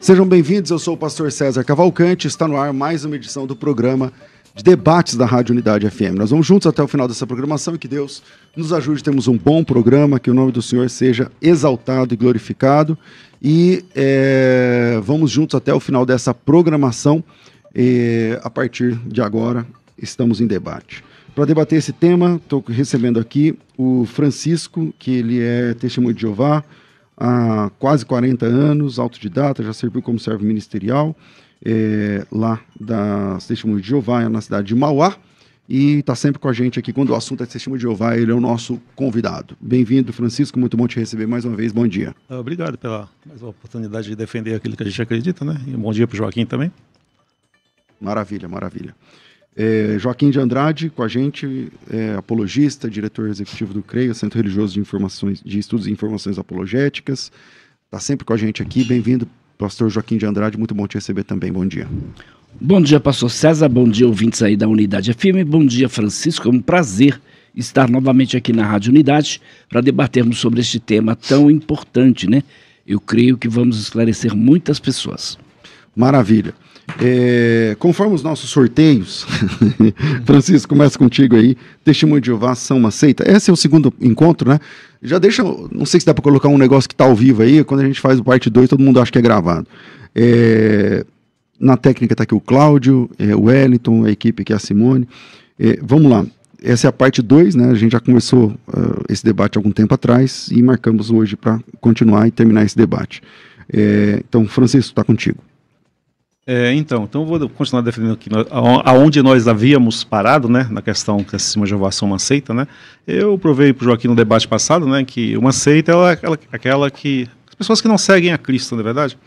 Sejam bem-vindos, eu sou o pastor César Cavalcante, está no ar mais uma edição do programa de debates da Rádio Unidade FM. Nós vamos juntos até o final dessa programação e que Deus nos ajude, temos um bom programa, que o nome do Senhor seja exaltado e glorificado. E vamos juntos até o final dessa programação. A partir de agora, estamos em debate. Para debater esse tema, estou recebendo aqui o Francisco, que ele é testemunho de Jeová há quase 40 anos, autodidata, já serviu como servo ministerial lá da Testemunho de Jeová, na cidade de Mauá, e está sempre com a gente aqui. Quando o assunto é Testemunho de Jeová, ele é o nosso convidado. Bem-vindo, Francisco, muito bom te receber mais uma vez, bom dia. Obrigado pela mais uma oportunidade de defender aquilo que a gente acredita, né? E um bom dia para o Joaquim também. Maravilha, maravilha. Joaquim de Andrade com a gente, apologista, diretor executivo do CREA, Centro Religioso de Estudos e Informações Apologéticas, está sempre com a gente aqui. Bem-vindo, pastor Joaquim de Andrade, muito bom te receber também, bom dia. Bom dia, pastor César, bom dia, ouvintes aí da Unidade FM, bom dia, Francisco, é um prazer estar novamente aqui na Rádio Unidade para debatermos sobre este tema tão importante, né? Eu creio que vamos esclarecer muitas pessoas. Maravilha. Conforme os nossos sorteios, Francisco, começa contigo aí. Testemunho de Jeová são uma seita. Esse é o segundo encontro, né? Já deixa, não sei se dá para colocar um negócio que está ao vivo aí. Quando a gente faz o parte 2, todo mundo acha que é gravado. Na técnica está aqui o Cláudio, o Wellington, a equipe aqui, a Simone. Vamos lá. Essa é a parte 2, né? A gente já começou esse debate há algum tempo atrás e marcamos hoje para continuar e terminar esse debate. Então, Francisco, está contigo. Então vou continuar defendendo aqui aonde nós havíamos parado, né, na questão que a Testemunho de Jeová são uma seita, né. Eu provei para o Joaquim no debate passado, né, que uma seita é aquela que as pessoas que não seguem a Cristo, não é verdade?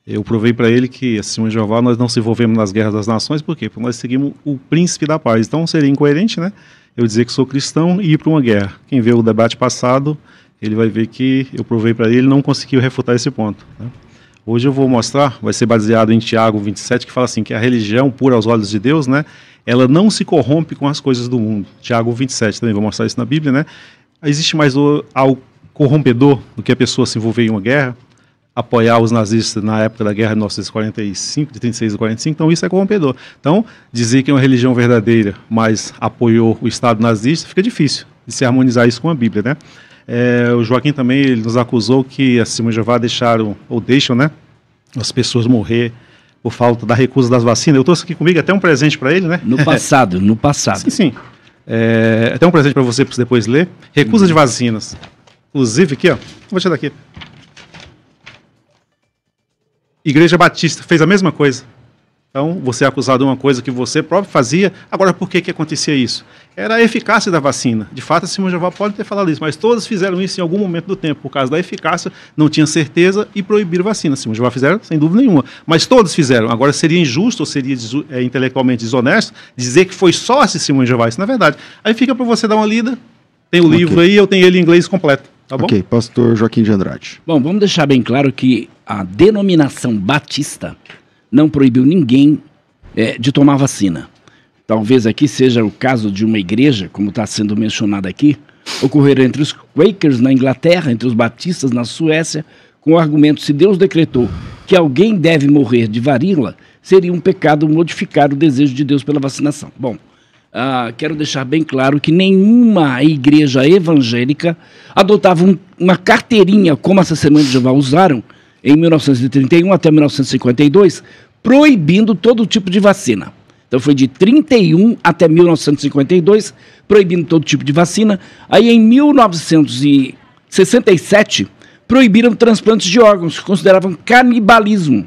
Eu provei para ele que a Testemunho de Jeová nós não se envolvemos nas guerras das nações, por quê? Porque nós seguimos o príncipe da paz. Então seria incoerente, né, eu dizer que sou cristão e ir para uma guerra. Quem vê o debate passado, ele vai ver que eu provei para ele, não conseguiu refutar esse ponto, né? Hoje eu vou mostrar, vai ser baseado em Tiago 27, que fala assim, que a religião pura aos olhos de Deus, né, ela não se corrompe com as coisas do mundo. Tiago 27, também vou mostrar isso na Bíblia, né. Existe mais algo corrompedor do que a pessoa se envolver em uma guerra, apoiar os nazistas na época da guerra de 1945, de 36 a 45, então isso é corrompedor. Então, dizer que é uma religião verdadeira, mas apoiou o Estado nazista, fica difícil de se harmonizar isso com a Bíblia, né. O Joaquim também ele nos acusou que a Testemunho de Jeová deixam, né, as pessoas morrer por falta da recusa das vacinas. Eu trouxe aqui comigo até um presente para ele, né? No passado. Sim. Até um presente para você depois ler. Recusa de vacinas. Inclusive aqui, ó, vou tirar daqui. Igreja Batista fez a mesma coisa. Então, você é acusado de uma coisa que você próprio fazia. Agora, por que acontecia isso? Era a eficácia da vacina. De fato, a Testemunho de Jeová pode ter falado isso, mas todos fizeram isso em algum momento do tempo. Por causa da eficácia, não tinha certeza e proibiram a vacina. A Testemunho de Jeová fizeram, sem dúvida nenhuma. Mas todos fizeram. Agora, seria injusto ou seria intelectualmente desonesto dizer que foi só a Testemunho de Jeová. Isso não é verdade. Aí fica para você dar uma lida. Tem o livro aí, eu tenho ele em inglês completo. Tá bom? Ok, pastor Joaquim de Andrade. Bom, vamos deixar bem claro que a denominação batista não proibiu ninguém de tomar vacina. Talvez aqui seja o caso de uma igreja, como está sendo mencionado aqui, ocorrer entre os Quakers na Inglaterra, entre os batistas na Suécia, com o argumento: se Deus decretou que alguém deve morrer de varíola, seria um pecado modificar o desejo de Deus pela vacinação. Bom, quero deixar bem claro que nenhuma igreja evangélica adotava uma carteirinha, como a Testemunho de Jeová usaram em 1931 até 1952, proibindo todo tipo de vacina. Então foi de 31 até 1952, proibindo todo tipo de vacina. Aí em 1967, proibiram transplantes de órgãos, que consideravam canibalismo.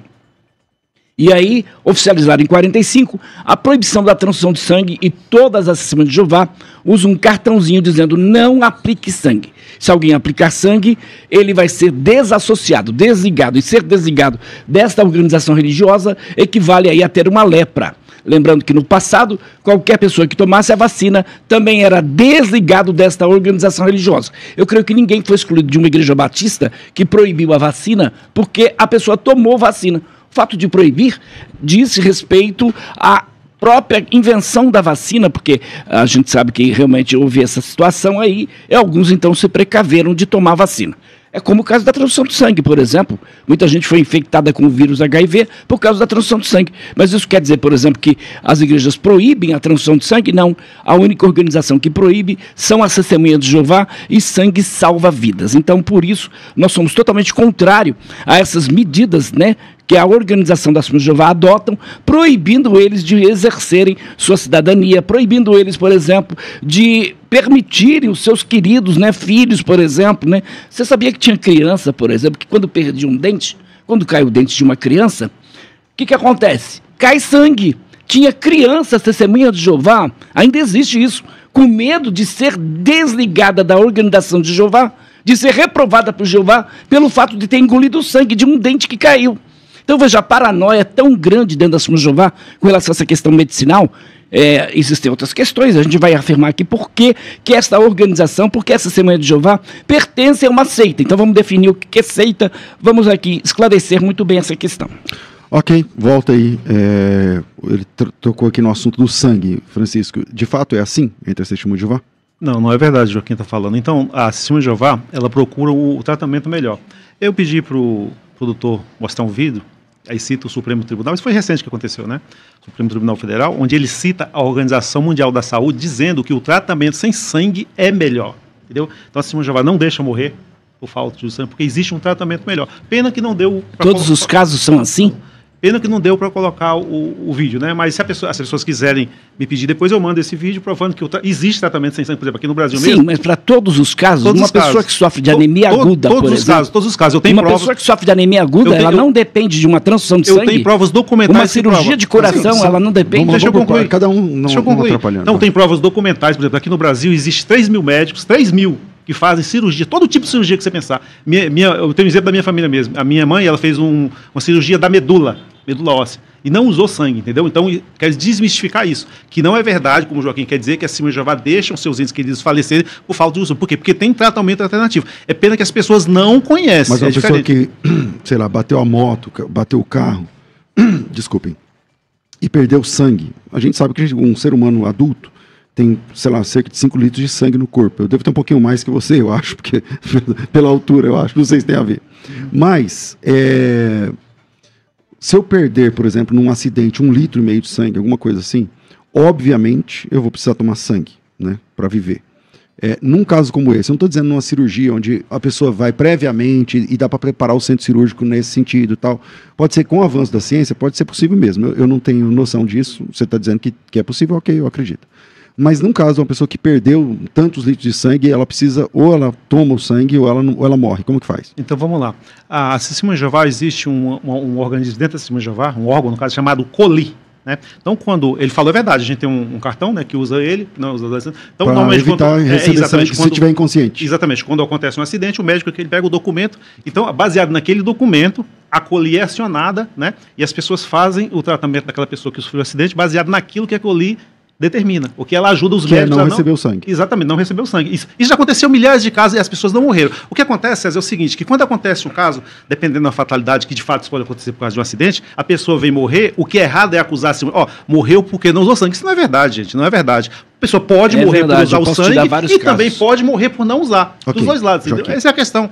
E aí, oficializaram em 45 a proibição da transfusão de sangue, e todas as Testemunhas de Jeová usam um cartãozinho dizendo: não aplique sangue. Se alguém aplicar sangue, ele vai ser desassociado, desligado. E ser desligado desta organização religiosa equivale aí a ter uma lepra. Lembrando que no passado, qualquer pessoa que tomasse a vacina também era desligado desta organização religiosa. Eu creio que ninguém foi excluído de uma igreja batista que proibiu a vacina porque a pessoa tomou vacina. O fato de proibir diz respeito à própria invenção da vacina, porque a gente sabe que realmente houve essa situação aí, e alguns então se precaveram de tomar vacina. É como o caso da transfusão de sangue, por exemplo. Muita gente foi infectada com o vírus HIV por causa da transfusão de sangue. Mas isso quer dizer, por exemplo, que as igrejas proíbem a transfusão de sangue? Não. A única organização que proíbe são as Testemunhas de Jeová, e sangue salva vidas. Então, por isso, nós somos totalmente contrários a essas medidas, né, que a organização das Testemunhas de Jeová adotam, proibindo eles de exercerem sua cidadania, proibindo eles, por exemplo, de permitirem os seus queridos, né, filhos, por exemplo, né? Você sabia que tinha criança, por exemplo, que quando perdia um dente, quando cai o dente de uma criança, o que acontece? Cai sangue. Tinha crianças, Testemunhas de Jeová, ainda existe isso, com medo de ser desligada da organização de Jeová, de ser reprovada por Jeová, pelo fato de ter engolido o sangue de um dente que caiu. Então, veja, a paranoia é tão grande dentro da Testemunhas de Jeová com relação a essa questão medicinal. Existem outras questões, a gente vai afirmar aqui por que essa organização, porque essa Testemunhas de Jeová pertence a uma seita. Então, vamos definir o que é seita, vamos aqui esclarecer muito bem essa questão. Ok, volta aí. Ele tocou aqui no assunto do sangue, Francisco. De fato é assim entre as Testemunhas de Jeová? Não, não é verdade, Joaquim está falando. Então, a Testemunhas de Jeová, ela procura o tratamento melhor. Eu pedi para o produtor mostrar um vídeo, aí cita o Supremo Tribunal, isso foi recente que aconteceu, né? Supremo Tribunal Federal, onde ele cita a Organização Mundial da Saúde, dizendo que o tratamento sem sangue é melhor, entendeu? Então a Testemunhas de Jeová não deixa morrer por falta de sangue, porque existe um tratamento melhor. Pena que não deu... Todos os casos são assim? Pena que não deu para colocar o vídeo, né? Mas se as pessoas quiserem me pedir, depois eu mando esse vídeo provando que existe tratamento sem sangue, por exemplo, aqui no Brasil mesmo. Sim, mas para todos os casos, pessoa que sofre de anemia aguda, por exemplo. Todos os casos. Eu tenho provas. Pessoa que sofre de anemia aguda, ela não depende de uma transfusão de sangue. Eu tenho provas documentais. Uma cirurgia de coração, ela não depende. Deixa eu concluir. Cada um não atrapalhando. Então, tem provas documentais, por exemplo, aqui no Brasil existe 3 mil médicos, 3 mil que fazem cirurgia, todo tipo de cirurgia que você pensar. Eu tenho um exemplo da minha família mesmo. A minha mãe, ela fez uma cirurgia da medula óssea, e não usou sangue, entendeu? Então, quer desmistificar isso, que não é verdade, como o Joaquim quer dizer, que as Testemunhas de Jeová deixam seus entes queridos falecerem por falta de uso. Por quê? Porque tem tratamento alternativo. É pena que as pessoas não conhecem. Mas uma pessoa que, sei lá, bateu a moto, bateu o carro, desculpem, e perdeu sangue. A gente sabe que um ser humano adulto tem, sei lá, cerca de 5 litros de sangue no corpo. Eu devo ter um pouquinho mais que você, eu acho, porque pela altura, eu acho, não sei se tem a ver. Mas, se eu perder, por exemplo, num acidente, 1,5 litro de sangue, alguma coisa assim, obviamente eu vou precisar tomar sangue, né, para viver. Num caso como esse, eu não estou dizendo numa cirurgia onde a pessoa vai previamente e dá para preparar o centro cirúrgico nesse sentido e tal. Pode ser, com o avanço da ciência, pode ser possível mesmo. Eu não tenho noção disso. Você está dizendo que é possível, ok, eu acredito. Mas num caso, uma pessoa que perdeu tantos litros de sangue, ela precisa, ou ela toma o sangue, ou ela morre. Como que faz? Então vamos lá. A Testemunhas de Jeová, existe um organismo dentro da Testemunhas de Jeová, um órgão, no caso, chamado COLI. Né? Então, quando ele falou, é verdade, a gente tem um cartão, né, que usa ele, não usa. Então, normalmente, evitar receber sangue se estiver inconsciente. Exatamente. Quando acontece um acidente, o médico ele pega o documento. Então, baseado naquele documento, a COLI é acionada, né, e as pessoas fazem o tratamento daquela pessoa que sofreu o acidente baseado naquilo que a COLI determina, o que ela ajuda os médicos a não receber o sangue. Exatamente, não receber o sangue. Isso já aconteceu milhares de casos e as pessoas não morreram. O que acontece, César, é o seguinte, que quando acontece um caso, dependendo da fatalidade, que de fato pode acontecer por causa de um acidente, a pessoa vem morrer, o que é errado é acusar assim, morreu porque não usou sangue. Isso não é verdade, gente, não é verdade. A pessoa pode morrer por usar o sangue e também pode morrer por não usar. Dos dois lados, entendeu? Essa é a questão.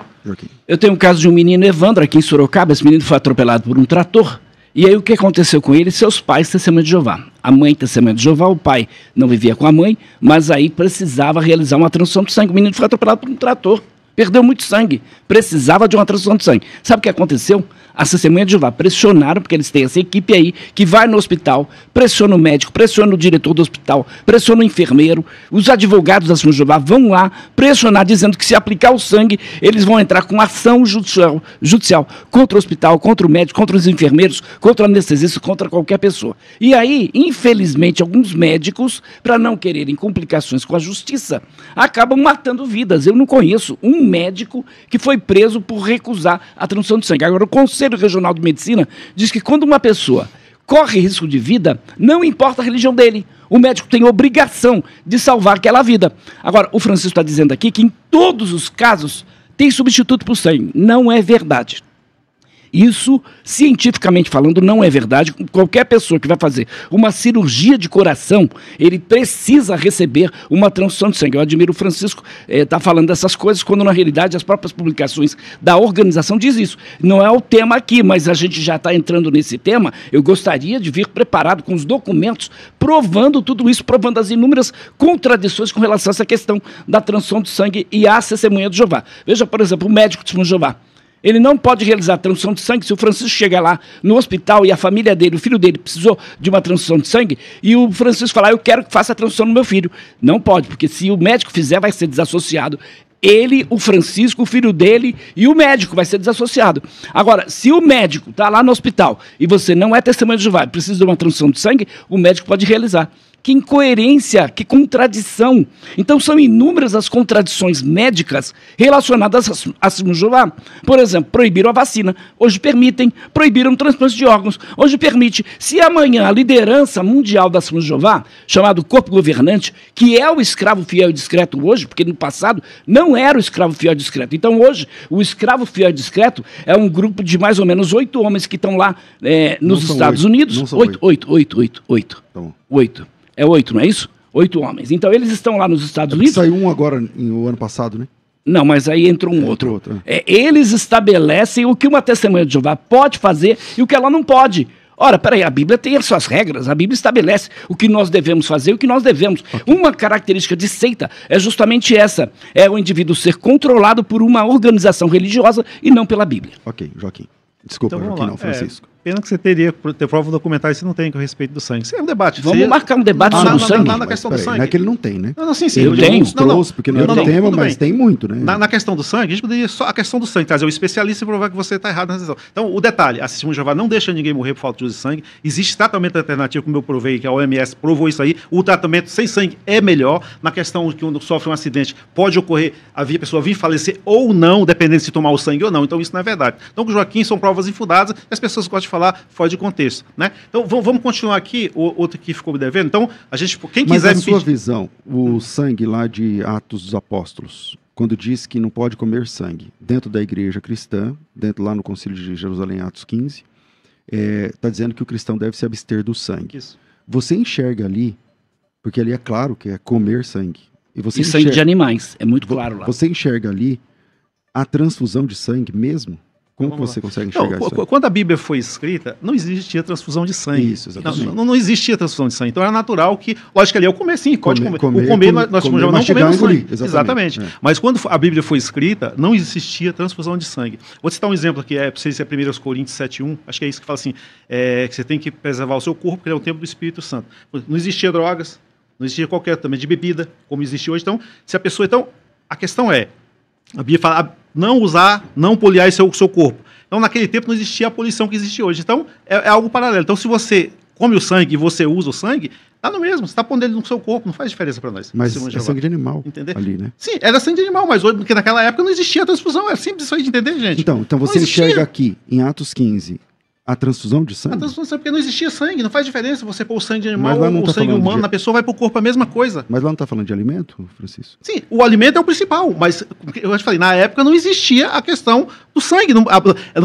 Eu tenho um caso de um menino, Evandro, aqui em Sorocaba. Esse menino foi atropelado por um trator. E aí o que aconteceu com ele? Seus pais, Testemunhas de Jeová. A mãe, Testemunhas de Jeová, o pai não vivia com a mãe, mas aí precisava realizar uma transfusão de sangue. O menino foi atropelado por um trator, perdeu muito sangue, precisava de uma transfusão de sangue. Sabe o que aconteceu? As Testemunhas de Jeová pressionaram, porque eles têm essa equipe aí, que vai no hospital, pressiona o médico, pressiona o diretor do hospital, pressiona o enfermeiro, os advogados das Testemunhas de Jeová vão lá pressionar, dizendo que se aplicar o sangue, eles vão entrar com ação judicial contra o hospital, contra o médico, contra os enfermeiros, contra o anestesista, contra qualquer pessoa. E aí, infelizmente, alguns médicos, para não quererem complicações com a justiça, acabam matando vidas. Eu não conheço um médico que foi preso por recusar a transfusão de sangue. Agora, o Conselho Regional de Medicina diz que quando uma pessoa corre risco de vida, não importa a religião dele, o médico tem obrigação de salvar aquela vida. Agora, o Francisco está dizendo aqui que em todos os casos tem substituto para o sangue. Não é verdade. Isso, cientificamente falando, não é verdade. Qualquer pessoa que vai fazer uma cirurgia de coração, ele precisa receber uma transfusão de sangue. Eu admiro o Francisco estar falando dessas coisas, quando na realidade as próprias publicações da organização diz isso. Não é o tema aqui, mas a gente já está entrando nesse tema. Eu gostaria de vir preparado com os documentos provando tudo isso, provando as inúmeras contradições com relação a essa questão da transfusão de sangue e a testemunha de Jeová. Veja, por exemplo, o médico de Jeová. Ele não pode realizar transfusão de sangue se o Francisco chegar lá no hospital e a família dele, o filho dele, precisou de uma transfusão de sangue e o Francisco falar, eu quero que faça a transfusão no meu filho. Não pode, porque se o médico fizer, vai ser desassociado. Ele, o Francisco, o filho dele e o médico vai ser desassociado. Agora, se o médico está lá no hospital e você não é testemunha de Jeová, precisa de uma transfusão de sangue, o médico pode realizar. Que incoerência, que contradição. Então, são inúmeras as contradições médicas relacionadas a testemunho de Jeová. Por exemplo, proibiram a vacina. Hoje permitem. Proibiram o transplante de órgãos. Hoje permite. Se amanhã a liderança mundial da testemunho de Jeová, chamado corpo governante, que é o escravo fiel e discreto hoje, porque no passado não era o escravo fiel e discreto. Então, hoje, o escravo fiel e discreto é um grupo de mais ou menos 8 homens que estão lá nos Estados Unidos. 8. Então. 8. É 8, não é isso? 8 homens. Então, eles estão lá nos Estados Unidos. Saiu um agora, no ano passado, né? Não, mas aí entrou um outro. Eles estabelecem o que uma testemunha de Jeová pode fazer e o que ela não pode. Ora, peraí, a Bíblia tem as suas regras, a Bíblia estabelece o que nós devemos fazer e o que nós devemos. Uma característica de seita é justamente essa, é o indivíduo ser controlado por uma organização religiosa e não pela Bíblia. Ok, Joaquim. Desculpa, então, Joaquim, não, Francisco. Pena que você teria ter prova documentar e você não tem a respeito do sangue. Isso é um debate. Vamos marcar um debate sobre o sangue. Na questão do sangue. Não é que ele não tem, né? Não, sim. Eu tenho. Trouxe, porque não é o tema, mas tem muito, né? Na questão do sangue, a gente poderia só a questão do sangue, trazer o especialista e provar que você está errado na decisão. Então, o detalhe, a Testemunha de Jeová não deixa ninguém morrer por falta de uso de sangue. Existe tratamento alternativo, como eu provei, que a OMS provou isso aí. O tratamento sem sangue é melhor. Na questão que quando sofre um acidente, pode ocorrer a pessoa vir falecer ou não, dependendo se tomar o sangue ou não. Então, isso não é verdade. Então, o Joaquim são provas infundadas e as pessoas gostam de falar fora de contexto, né? Então, vamos continuar aqui, o outro que ficou me devendo. Então, a gente, quem quiser... Mas na sua visão, o sangue lá de Atos dos Apóstolos, quando diz que não pode comer sangue, dentro da igreja cristã, dentro lá no Concílio de Jerusalém, Atos 15, está dizendo que o cristão deve se abster do sangue. Isso. Você enxerga ali, porque ali é claro que é comer sangue. E sangue de animais, é muito claro lá. Você enxerga ali a transfusão de sangue mesmo? Como que você consegue enxergar isso? Quando a Bíblia foi escrita, não existia transfusão de sangue. Isso, exatamente. Não existia transfusão de sangue. Então era natural que, lógico, ali é o comer sim, pode comer. Nós não comemos sangue. Exatamente. Mas quando a Bíblia foi escrita, não existia transfusão de sangue. Vou citar um exemplo que é, se é 1 Coríntios 7:1, acho que é isso que fala assim, que você tem que preservar o seu corpo, porque ele é o templo do Espírito Santo. Não existia drogas, não existia qualquer também de bebida, como existe hoje. Então, se a pessoa... Então, a questão é, a Bíblia fala... não usar, não poliar o seu corpo. Então, naquele tempo, não existia a poluição que existe hoje. Então, é algo paralelo. Então, se você come o sangue e você usa o sangue, tá no mesmo. Você está pondo ele no seu corpo, não faz diferença para nós. Mas é sangue de animal, entender? Ali, né? Sim, era sangue de animal, mas hoje, porque naquela época não existia a transfusão. É simples isso aí de entender, gente. Então você enxerga aqui, em Atos 15... a transfusão de sangue? A transfusão de sangue, porque não existia sangue, não faz diferença você pôr o sangue de animal ou o sangue humano, na pessoa vai pro corpo a mesma coisa. Mas lá não está falando de alimento, Francisco? Sim, o alimento é o principal, mas eu já te falei, na época não existia a questão do sangue, não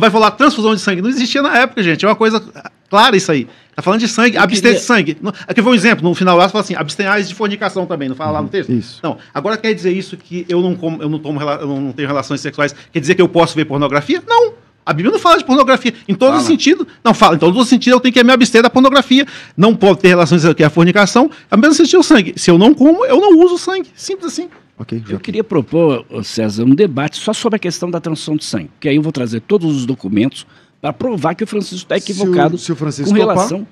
vai falar transfusão de sangue, não existia na época, gente, é uma coisa clara isso aí. Tá falando de sangue, abster de sangue. Aqui foi um exemplo, no final lá fala assim, abstenhais de fornicação também, não fala lá no texto? Isso. Não, agora quer dizer isso que eu não tenho relações sexuais, quer dizer que eu posso ver pornografia? Não. A Bíblia não fala de pornografia em todos os sentidos. Não fala, em todos os sentidos eu tenho que me abster da pornografia. Não pode ter relações que é a fornicação. A mesma sentido o sangue. Se eu não como, eu não uso o sangue. Simples assim. Okay, eu queria propor, César, um debate só sobre a questão da transfusão de sangue. Porque aí eu vou trazer todos os documentos para provar que o Francisco está equivocado se o Francisco com relação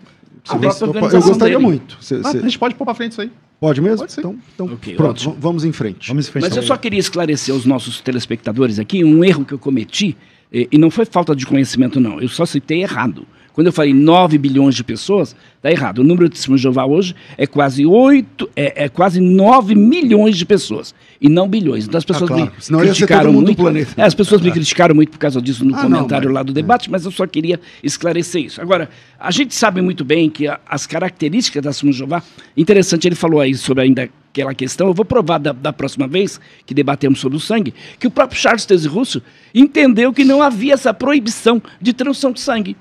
à própria organização. Eu gostaria dele. muito. A gente pode pôr para frente isso aí. Pode mesmo? Pode ser. Então okay, pronto, vamos em frente. Mas eu só queria esclarecer aos nossos telespectadores aqui um erro que eu cometi. E não foi falta de conhecimento, não. Eu só citei errado. Quando eu falei 9 bilhões de pessoas, está errado. O número de testemunhos de Jeová hoje é quase 9 milhões de pessoas. E não bilhões. Então as pessoas me criticaram muito. As pessoas me criticaram muito por causa disso no comentário lá do debate, mas eu só queria esclarecer isso. Agora, a gente sabe muito bem que as características da testemunha de Jeová, interessante, ele falou aí sobre ainda aquela questão, eu vou provar da próxima vez que debatemos sobre o sangue, que o próprio Charles Taze Russell entendeu que não havia essa proibição de transfusão de sangue.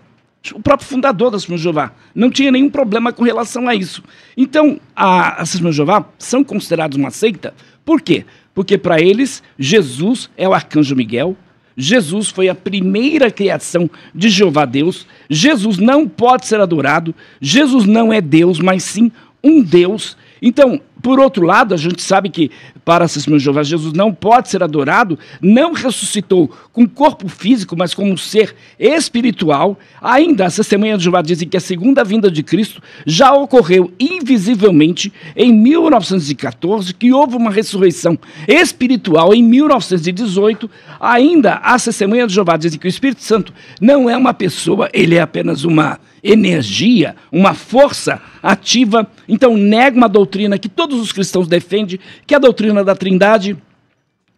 O próprio fundador da Testemunha de Jeová não tinha nenhum problema com relação a isso. Então, as Testemunhas de Jeová são considerados uma seita. Por quê? Porque para eles, Jesus é o arcanjo Miguel, Jesus foi a primeira criação de Jeová Deus, Jesus não pode ser adorado, Jesus não é Deus, mas sim um Deus. Então, por outro lado, a gente sabe que para as Testemunhas de Jeová, Jesus não pode ser adorado, não ressuscitou com corpo físico, mas como um ser espiritual. Ainda as Testemunhas de Jeová dizem que a segunda vinda de Cristo já ocorreu invisivelmente em 1914, que houve uma ressurreição espiritual em 1918. Ainda as Testemunhas de Jeová dizem que o Espírito Santo não é uma pessoa, ele é apenas uma energia, uma força ativa. Então nega uma doutrina que todos os cristãos defendem, que é a doutrina da Trindade.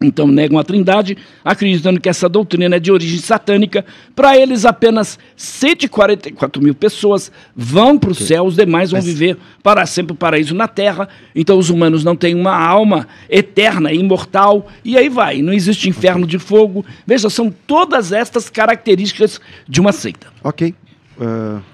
Então negam a Trindade, acreditando que essa doutrina é de origem satânica. Para eles, apenas 144 mil pessoas vão para o céu, os demais vão viver para sempre o paraíso na terra. Então os humanos não têm uma alma eterna, imortal, e aí vai, não existe inferno de fogo. Veja, são todas estas características de uma seita. Ok.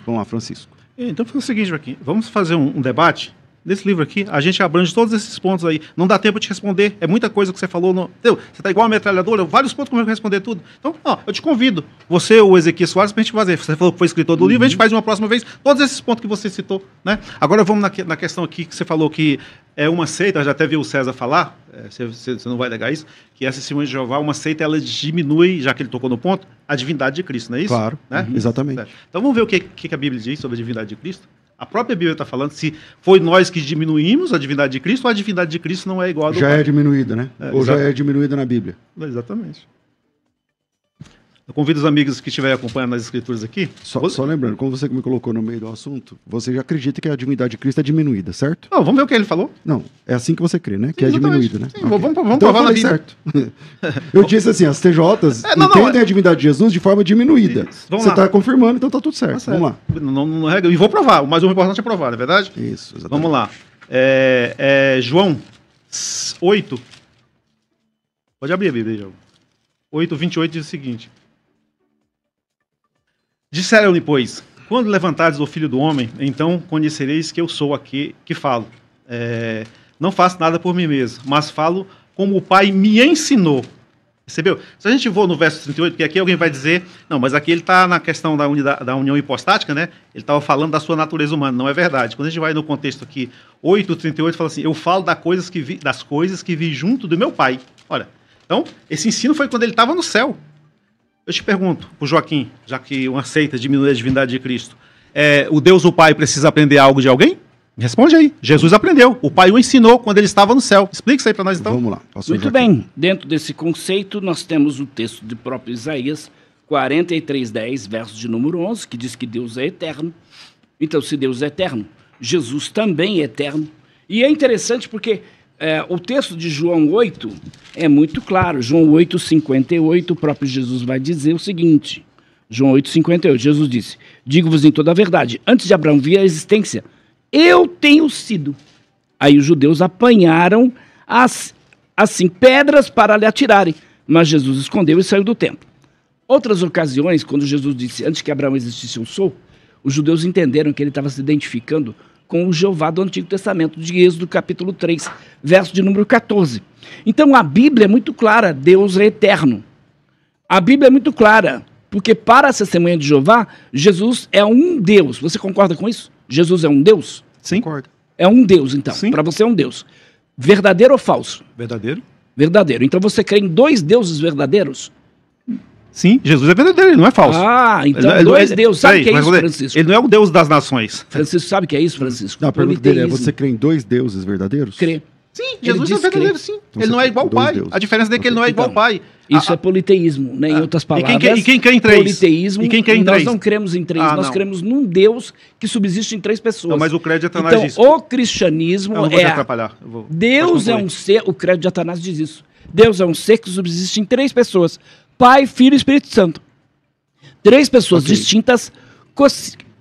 Vamos lá, Francisco. Então foi o seguinte, Joaquim, vamos fazer um debate. Nesse livro aqui, a gente abrange todos esses pontos aí. Não dá tempo de te responder. É muita coisa que você falou. Você está igual a metralhadora, vários pontos como eu responder tudo. Então, eu te convido. Você, o Ezequiel Soares, para a gente fazer. Você falou que foi escritor do livro, a gente faz uma próxima vez. Todos esses pontos que você citou, né? Agora vamos na questão aqui que você falou que é uma seita, já até viu o César falar, você não vai negar isso, que essa Testemunha de Jeová, uma seita, ela diminui, já que ele tocou no ponto, a divindade de Cristo, não é isso? Claro, né? Exatamente. Certo. Então vamos ver o que a Bíblia diz sobre a divindade de Cristo. A própria Bíblia está falando se foi nós que diminuímos a divindade de Cristo ou a divindade de Cristo não é igual a do Já Pai. é diminuída, né? Ou exato. já é diminuída na Bíblia. Exatamente. Eu convido os amigos que estiverem acompanhando as escrituras aqui. Só lembrando, como você me colocou no meio do assunto, você já acredita que a divindade de Cristo é diminuída, certo? Não, vamos ver o que ele falou. Não, é assim que você crê, né? Que Sim, é diminuída, né? Sim, Okay. vamos então, provar na Bíblia. Certo. Eu disse assim, as TJs entendem a divindade de Jesus de forma diminuída. Você está confirmando, então tá tudo certo. Vamos lá. Não regra. E vou provar, mas o importante é provar, não é verdade? Isso, exatamente. Vamos lá. João 8. Pode abrir a Bíblia aí, João. 8:28 diz o seguinte. Disseram-lhe, pois, quando levantares o Filho do Homem, então conhecereis que eu sou aqui que falo. Não faço nada por mim mesmo, mas falo como o Pai me ensinou. Percebeu? Se a gente for no verso 38, porque aqui alguém vai dizer, não, mas aqui ele está na questão da união hipostática, né? Ele estava falando da sua natureza humana, não é verdade. Quando a gente vai no contexto aqui, 8:38, fala assim, eu falo das coisas que vi junto do meu Pai. Olha, então, esse ensino foi quando ele estava no céu. Eu te pergunto, pro Joaquim, já que uma seita diminui a divindade de Cristo, o Deus, o Pai, precisa aprender algo de alguém? Me responde aí. Jesus aprendeu. O Pai o ensinou quando ele estava no céu. Explica isso aí para nós, então. Vamos lá. Muito bem. Dentro desse conceito, nós temos o texto do próprio Isaías, 43:10, verso de número 11, que diz que Deus é eterno. Então, se Deus é eterno, Jesus também é eterno. E é interessante porque o texto de João 8 é muito claro. João 8:58, o próprio Jesus vai dizer o seguinte. João 8:58, Jesus disse, digo-vos em toda a verdade, antes de Abraão vir a existência, eu tenho sido. Aí os judeus apanharam assim pedras para lhe atirarem, mas Jesus escondeu e saiu do templo. Outras ocasiões, quando Jesus disse, antes que Abraão existisse eu sou, os judeus entenderam que ele estava se identificando com o Jeová do Antigo Testamento, de Êxodo capítulo 3, verso de número 14. Então a Bíblia é muito clara, Deus é eterno. A Bíblia é muito clara, porque para a Testemunha de Jeová, Jesus é um Deus. Você concorda com isso? Jesus é um Deus? Sim. Concordo. É um Deus, então. Para você é um Deus. Verdadeiro ou falso? Verdadeiro. Verdadeiro. Então você crê em dois deuses verdadeiros? Sim, Jesus é verdadeiro, ele não é falso. Ah, então dois deuses. Sabe o que é isso, Francisco? Ele não é o Deus das nações. Francisco, sabe o que é isso, Francisco? Não, a pergunta dele é, você crê em dois deuses verdadeiros? Crê. Sim, Jesus é verdadeiro, sim. Então ele não é igual ao Pai. deuses. A diferença dele é que ele não é igual ao Pai. Isso é politeísmo, né? Em outras palavras. E quem crê em três? Politeísmo. E quem crê em nós três? não cremos em três, nós cremos num Deus que subsiste em três pessoas. Não, mas o credo de Atanás então, diz. o cristianismo Eu não vou te atrapalhar. Deus é um ser, o credo de Atanás diz isso. Deus é um ser que subsiste em três pessoas: Pai, Filho e Espírito Santo. Três pessoas distintas,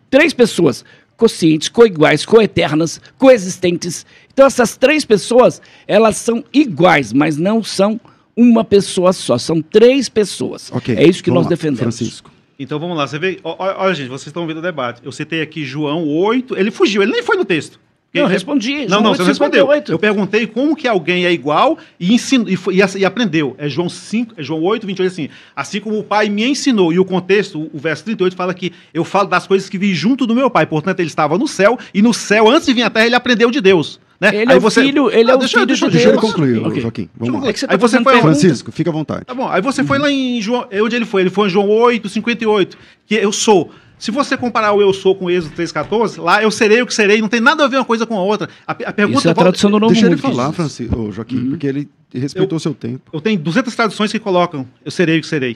três pessoas conscientes, coiguais, coeternas, coexistentes. Então essas 3 pessoas, elas são iguais, mas não são uma pessoa só, são 3 pessoas. Okay, é isso que nós lá, defendemos. Francisco. Então vamos lá, você vê, olha gente, vocês estão vendo o debate. Eu citei aqui João 8, ele fugiu, ele nem foi no texto. Eu respondi. Não, você não respondeu. Eu perguntei como que alguém é igual e ensinou, e aprendeu. É João 5, é João 8, 28, assim como o Pai me ensinou. E o contexto, o verso 38 fala que eu falo das coisas que vi junto do meu Pai. Portanto, ele estava no céu, e no céu, antes de vir à terra, ele aprendeu de Deus. Né? Ele é o filho, ele é o filho de Deus. Deixa ele concluir, Joaquim. Vamos lá. Aí você foi Francisco, fica à vontade. Tá bom, aí você foi lá em João, onde ele foi? Ele foi em João 8, 58, que eu sou. Se você comparar o eu sou com o Êxodo 3,14, lá eu serei o que serei, não tem nada a ver uma coisa com a outra. A pergunta isso é a tradução do Novo Deixa Mundo. ele falar, Francisco, Joaquim, porque ele respeitou o seu tempo. Eu tenho 200 traduções que colocam eu serei o que serei,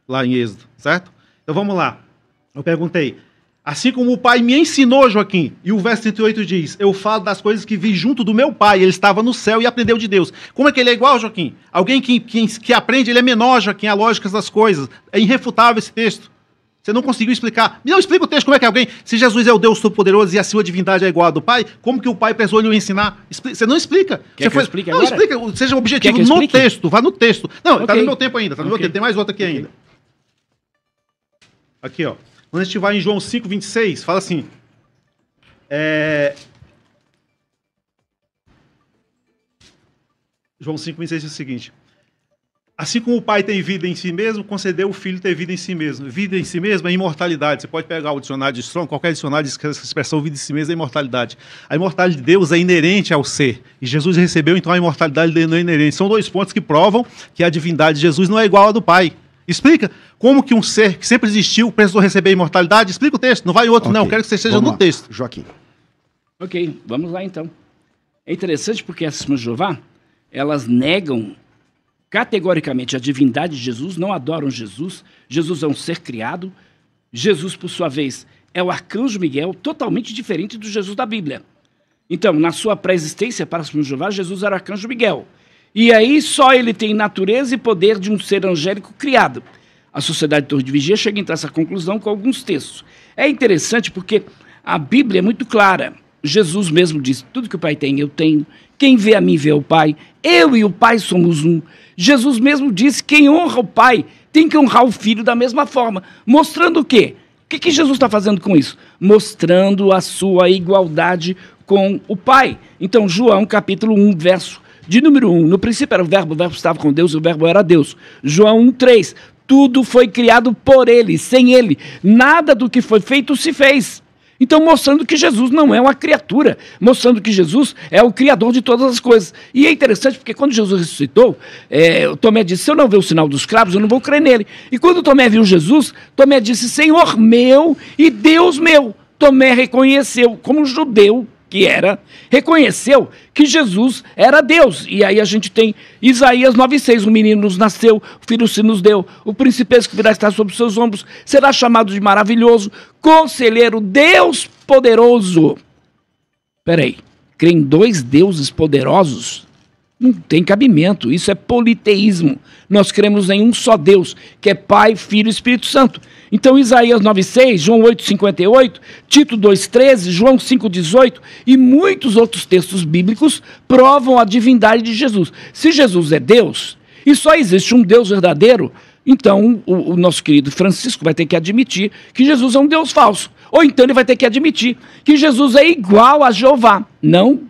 lá em Êxodo, certo? Então vamos lá. Eu perguntei, assim como o Pai me ensinou, Joaquim, e o verso 38 diz, eu falo das coisas que vi junto do meu Pai, ele estava no céu e aprendeu de Deus. Como é que ele é igual, Joaquim? Alguém que aprende, ele é menor, Joaquim, a lógica das coisas. É irrefutável esse texto. Você não conseguiu explicar. Não, explica o texto, como é que alguém... Se Jesus é o Deus Todo-Poderoso e a sua divindade é igual a do Pai, como que o Pai precisou lhe ensinar? Você não explica. Quer que eu explique agora? Não, explica. Seja objetivo no texto. Vá no texto. Não, okay. Tá no meu tempo ainda. Tá no meu tempo. Tem mais outra aqui ainda. Aqui, ó. Quando a gente vai em João 5, 26, fala assim... João 5, 26 diz o seguinte... Assim como o Pai tem vida em si mesmo, concedeu o Filho ter vida em si mesmo. Vida em si mesmo é imortalidade. Você pode pegar o dicionário de Strong, qualquer dicionário diz que essa expressão vida em si mesmo é imortalidade. A imortalidade de Deus é inerente ao ser. E Jesus recebeu, então, a imortalidade dele não é inerente. São 2 pontos que provam que a divindade de Jesus não é igual à do Pai. Explica como que um ser que sempre existiu precisou receber a imortalidade. Explica o texto, não vai outro, okay. Não. Quero que você esteja no texto. Joaquim. Ok, vamos lá então. É interessante porque essas testemunhas de Jeová, elas negam categoricamente a divindade de Jesus, não adoram Jesus. Jesus é um ser criado. Jesus, por sua vez, é o arcanjo Miguel, totalmente diferente do Jesus da Bíblia. Então, na sua pré-existência para os Jeová, Jesus era o arcanjo Miguel. E aí só ele tem natureza e poder de um ser angélico criado. A Sociedade de Torre de Vigia chega a essa conclusão com alguns textos. É interessante porque a Bíblia é muito clara. Jesus mesmo disse, tudo que o Pai tem, eu tenho. Quem vê a mim vê o Pai. Eu e o Pai somos um. Jesus mesmo disse, quem honra o Pai tem que honrar o Filho da mesma forma. Mostrando o quê? O que Jesus está fazendo com isso? Mostrando a sua igualdade com o Pai. Então, João, capítulo 1, verso de número 1. No princípio era o verbo estava com Deus e o verbo era Deus. João 1, 3. Tudo foi criado por ele, sem ele. Nada do que foi feito se fez. Então, mostrando que Jesus não é uma criatura, mostrando que Jesus é o Criador de todas as coisas. E é interessante porque quando Jesus ressuscitou, Tomé disse, se eu não ver o sinal dos cravos, eu não vou crer nele. E quando Tomé viu Jesus, Tomé disse, Senhor meu e Deus meu. Tomé reconheceu, como judeu que era, reconheceu que Jesus era Deus. E aí a gente tem Isaías 9,6, o menino nos nasceu, o filho se nos deu, o príncipe que virá estar sobre os seus ombros, será chamado de maravilhoso, conselheiro, Deus poderoso. Peraí, crê em 2 deuses poderosos? Não tem cabimento, isso é politeísmo. Nós cremos em um só Deus, que é Pai, Filho e Espírito Santo. Então, Isaías 9,6, João 8,58, Tito 2,13, João 5,18 e muitos outros textos bíblicos provam a divindade de Jesus. Se Jesus é Deus, e só existe um Deus verdadeiro, então o nosso querido Francisco vai ter que admitir que Jesus é um Deus falso. Ou então ele vai ter que admitir que Jesus é igual a Jeová, não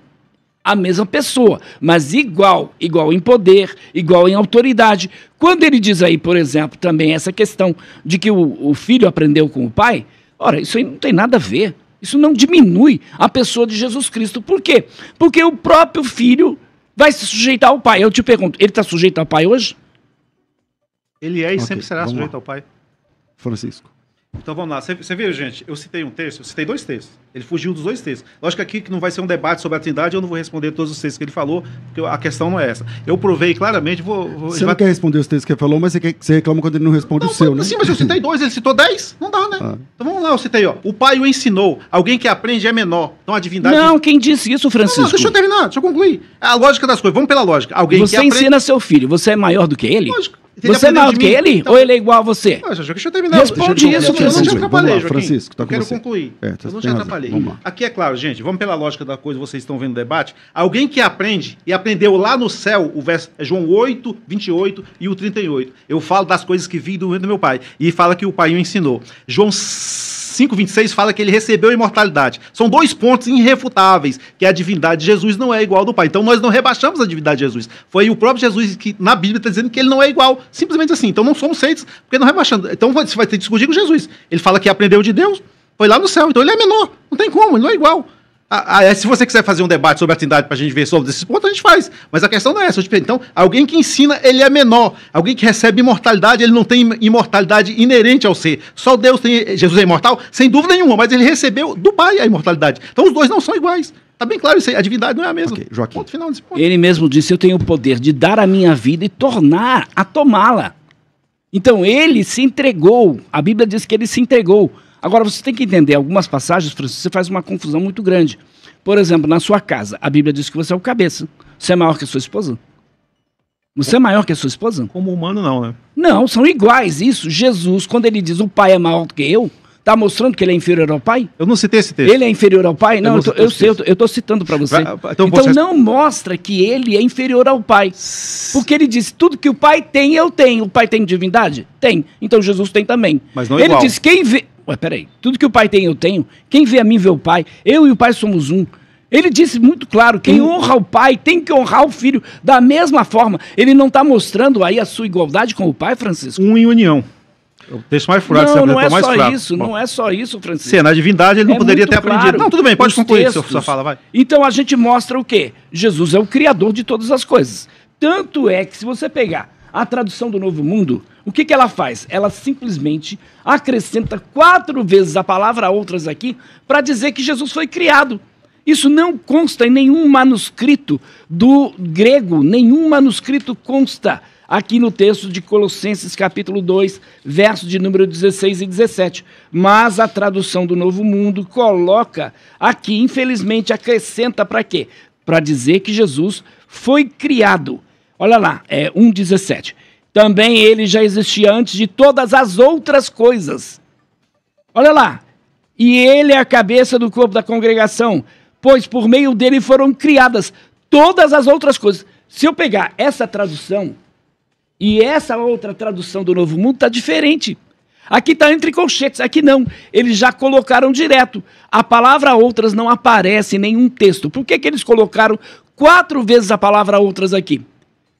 a mesma pessoa, mas igual em poder, igual em autoridade. Quando ele diz aí, por exemplo, também essa questão de que o filho aprendeu com o pai, ora, isso aí não tem nada a ver. Isso não diminui a pessoa de Jesus Cristo. Por quê? Porque o próprio filho vai se sujeitar ao pai. Eu te pergunto, ele está sujeito ao pai hoje? Ele é e sempre será sujeito ao pai. Francisco. Então vamos lá, você viu, gente, eu citei um texto, eu citei 2 textos, ele fugiu dos 2 textos. Lógico que aqui que não vai ser um debate sobre a Trindade, eu não vou responder todos os textos que ele falou, porque a questão não é essa. Eu provei claramente, Você não quer responder os textos que ele falou, mas você reclama quando ele não responde o seu, né? Sim, mas eu citei 2, ele citou 10, não dá, né? Então vamos lá, eu citei, ó, o pai o ensinou, alguém que aprende é menor, então a divindade... Não, quem disse isso, Francisco? Não, deixa eu terminar, deixa eu concluir. A lógica das coisas, vamos pela lógica. Alguém você que aprende... ensina seu filho, você é maior do que ele? Lógico. Você é maior do que ele? Então, ou ele é igual a você? Não, deixa eu terminar. Responde isso, Eu não te Francisco. atrapalhei, Vamos lá, Joaquim. Francisco, tá eu com quero você. concluir. Você Eu não te tem razão. atrapalhei. Vamos lá. Aqui é claro, gente, vamos pela lógica da coisa, vocês estão vendo o debate. Alguém que aprende e aprendeu lá no céu, o verso é João 8, 28 e o 38. Eu falo das coisas que vi do meu pai. E fala que o pai o ensinou. João 5,26 fala que ele recebeu a imortalidade. São dois pontos irrefutáveis, que a divindade de Jesus não é igual ao do Pai. Então nós não rebaixamos a divindade de Jesus. Foi o próprio Jesus que na Bíblia está dizendo que ele não é igual. Simplesmente assim. Então não somos feitos porque não rebaixamos. Então você vai ter que discutir com Jesus. Ele fala que aprendeu de Deus, foi lá no céu. Então ele é menor. Não tem como, ele não é igual. Se você quiser fazer um debate sobre a Trindade para a gente ver sobre esses pontos, a gente faz. Mas a questão não é essa. Então, alguém que ensina, ele é menor. Alguém que recebe imortalidade, ele não tem imortalidade inerente ao ser. Só Deus tem. Jesus é imortal? Sem dúvida nenhuma, mas ele recebeu do Pai a imortalidade. Então, os dois não são iguais. Está bem claro isso aí. A divindade não é a mesma. Okay, Joaquim. Ponto final desse ponto. Ele mesmo disse, eu tenho o poder de dar a minha vida e tornar a tomá-la. Então, ele se entregou. A Bíblia diz que ele se entregou. Agora, você tem que entender, algumas passagens, Francisco, você faz uma confusão muito grande. Por exemplo, na sua casa, a Bíblia diz que você é o cabeça. Você é maior que a sua esposa? Você é maior que a sua esposa? Como humano, não, né? Não, são iguais. Isso, Jesus, quando ele diz o pai é maior do que eu, está mostrando que ele é inferior ao pai? Eu não citei esse texto. Ele é inferior ao pai? Não, eu sei, eu estou citando para você. Então não mostra que ele é inferior ao pai. Porque ele disse, tudo que o pai tem, eu tenho. O pai tem divindade? Tem. Então Jesus tem também. Mas não ele igual. Diz, quem vê... Ué, peraí. Tudo que o pai tem, eu tenho. Quem vê a mim, vê o pai. Eu e o pai somos um. Ele disse muito claro, quem honra o pai tem que honrar o filho. Da mesma forma, ele não está mostrando aí a sua igualdade com o pai, Francisco? Um em união. O texto mais furado, não é mais só fraco. isso, Bom. não é só isso, Francisco. Se é na divindade, ele não poderia ter aprendido. Claro, não, tudo bem, pode concluir textos. sua fala, vai. Então a gente mostra o quê? Jesus é o criador de todas as coisas. Tanto é que se você pegar a tradução do Novo Mundo, o que ela faz? Ela simplesmente acrescenta 4 vezes a palavra outras aqui para dizer que Jesus foi criado. Isso não consta em nenhum manuscrito do grego, nenhum manuscrito consta aqui no texto de Colossenses capítulo 2, versos de número 16 e 17. Mas a tradução do Novo Mundo coloca aqui, infelizmente, acrescenta para quê? Para dizer que Jesus foi criado. Olha lá, 1,17. Também ele já existia antes de todas as outras coisas. Olha lá. E ele é a cabeça do corpo da congregação, pois por meio dele foram criadas todas as outras coisas. Se eu pegar essa tradução e essa outra tradução do Novo Mundo, está diferente. Aqui está entre colchetes, aqui não. Eles já colocaram direto. A palavra outras não aparece em nenhum texto. Por que eles colocaram 4 vezes a palavra outras aqui?